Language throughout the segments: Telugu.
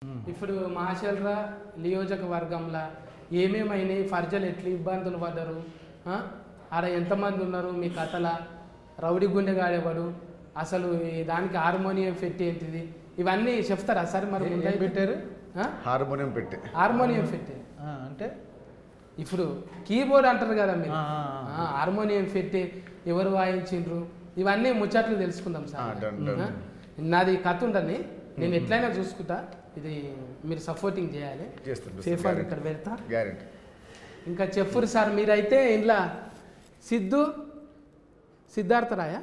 ఇప్పుడు మాషల్రా నియోజకవర్గంలో ఏమేమైనాయి ఫర్జలు ఎట్లా ఇబ్బందులు పడ్డారు ఆడ ఎంతమంది ఉన్నారు మీ కథల రౌడీ గుండెగాడేవాడు అసలు దానికి హార్మోనియం పెట్టి ఏంటిది ఇవన్నీ చెప్తారా సార్ మరి ముందే పెట్టారు హార్మోనియం పెట్టి అంటే ఇప్పుడు కీబోర్డ్ అంటారు కదా మీరు హార్మోనియం పెట్టి ఎవరు వాయించిండ్రు ఇవన్నీ ముచ్చట్లు తెలుసుకుందాం సార్ నాది కథ ఉండని నేను ఎట్లయినా చూసుకుంటా ఇది మీరు సపోర్టింగ్ చేయాలి సేఫ్ ఇక్కడ పెడతా గ్యారెంటీ ఇంకా చెప్పురు సార్ మీరైతే ఇంట్లో సిద్ధార్థరాయ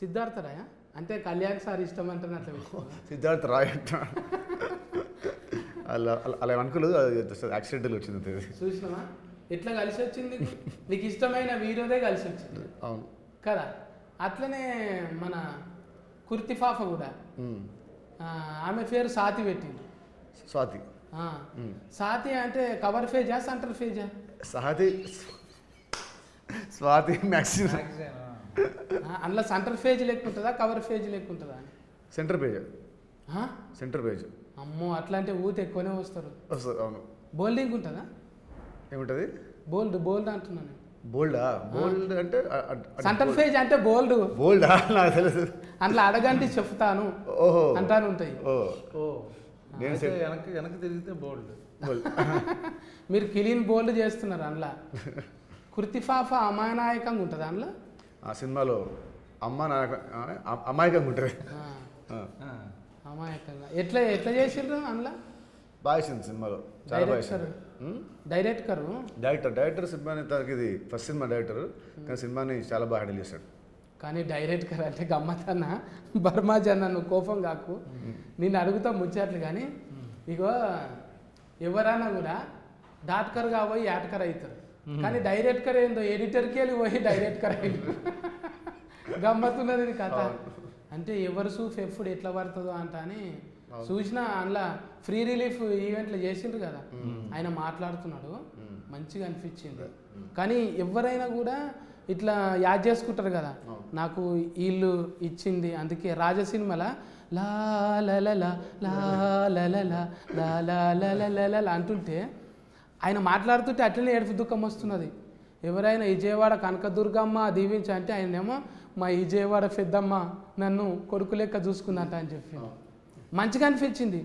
సిద్ధార్థరాయ అంటే కళ్యాణ్ సార్ ఇష్టం అంటే అట్లా సిద్ధార్థ రాయ్ అలా అలా అనుకోలేదు యాక్సిడెంటల్ వచ్చింది చూసినావా ఎట్లా కలిసి వచ్చింది నీకు ఇష్టమైన వీడియోదే కలిసి వచ్చింది అవును కదా అట్లనే మన కుర్తిఫాఫ కూడా ఆమె పేరు సాతి పెట్టింది స్వాతి సాతి అంటే కవర్ పేజా సెంటర్ పేజా స్వాతి మ్యాక్సిమం అందులో సెంటర్ పేజ్ లేకుంటుందా కవర్ పేజ్ లేకుంటుందా సెంటర్ పేజ్ అమ్మో అట్లా అంటే ఊత ఎక్కువనే వస్తారు అవును బోల్డింగ్ ఉంటుందా ఏముంటుంది బోల్డ్ అంటున్నాను బోల్డ్ అంటే సెంటర్ పేజ్ అంటే బోల్డా నాకు తెలుసు అందులో అడగండి చెప్తాను అంటాను ఉంటాయి వెనక్కి తిరిగితే బోల్డ్ మీరు క్లీన్ బోల్డ్ చేస్తున్నారు అందులో కుర్తిఫాఫ అమాయకంగా ఉంటుంది అందులో ఆ సినిమాలో అమాయకంగా ఉంటుంది అమాయకంగా ఎట్లా చేసిండ్రు అందులో బాగా వేసింది సినిమాలో చాలా బాగా డైరెక్టర్ సినిమాని తనకి ఇది ఫస్ట్ సినిమా డైరెక్టర్ కానీ సినిమాని చాలా బాగా హ్యాండిల్ చేశాడు కానీ డైరెక్టర్ అంటే గమ్మతన్న బర్మాజన్న నువ్వు కోపం కాకు నేను అడుగుతా ముచ్చట్లు కానీ ఇగో ఎవరైనా కూడా డాట్కర్ పోయి యాట్కర్ అవుతారు కానీ డైరెక్టర్ ఏందో ఎడిటర్కి వెళ్ళి పోయి డైరెక్టర్ అయింది గమ్మత్తున్నది కథ అంటే ఎవరు సూఫ్ ఎప్పుడు ఎట్లా పడుతుందో అంట అని చూసిన అందులో ఫ్రీ రిలీఫ్ ఈవెంట్లు చేసిండ్రు కదా ఆయన మాట్లాడుతున్నాడు మంచిగా అనిపించింది కానీ ఎవరైనా కూడా ఇట్లా యాడ్ చేసుకుంటారు కదా నాకు వీళ్ళు ఇచ్చింది అందుకే రాజ సినిమాల లా అంటుంటే ఆయన మాట్లాడుతుంటే అట్లనే ఏడుపు దుఃఖం వస్తున్నది ఎవరైనా విజయవాడ కనకదుర్గమ్మ దీవించి అంటే ఆయనేమో మా విజయవాడ పెద్దమ్మ నన్ను కొడుకు లెక్క చూసుకుందంట అని చెప్పి మంచిగా అనిపించింది